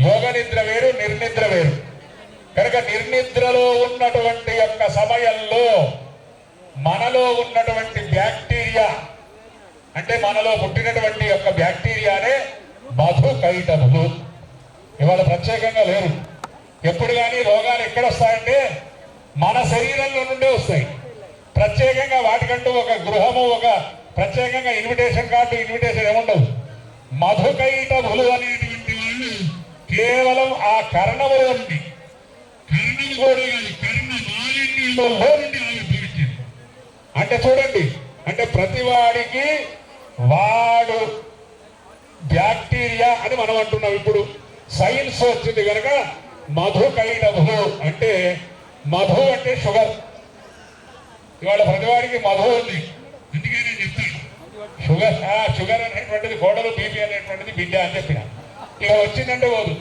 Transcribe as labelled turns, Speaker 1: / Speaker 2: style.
Speaker 1: యోగ నిద్ర వేరు, నిర్నిద్ర వేరు. కనుక నిర్నిద్రలో ఉన్నటువంటి యొక్క సమయంలో మనలో ఉన్నటువంటి బ్యాక్టీరియా, అంటే మనలో పుట్టినటువంటి యొక్క బ్యాక్టీరియానే మధుకైటభులు. ఇవాళ ప్రత్యేకంగా లేరు. ఎప్పుడు కానీ రోగాలు ఎక్కడ వస్తాయంటే మన శరీరంలో నుండే వస్తాయి. ప్రత్యేకంగా వాటికంటూ ఒక గృహము, ఒక ప్రత్యేకంగా ఇన్విటేషన్ కార్డు, ఇన్విటేషన్ ఏముండదు. మధుకైటభులు అనేటువంటి వాళ్ళు కేవలం ఆ కర్ణములో నుండి, కర్ణం కూడా కర్ణ మాలిన్యంలో నుండి ఆవిర్భవించింది. అంటే చూడండి, అంటే ప్రతి వాడికి వాడు బ్యాక్టీరియా అని మనం అంటున్నాం. ఇప్పుడు సైన్స్ వచ్చింది కనుక మధుకైటభులు అంటే, మధు అంటే షుగర్. ఇవాళ ప్రతివాడికి మధు ఉంది. అందుకే నేను చెప్తాను, షుగర్ అనేటువంటిది కోడలు, బీపీ అనేటువంటిది బిడ్డ అని చెప్పిన. ఇక వచ్చిందంటే పోదు.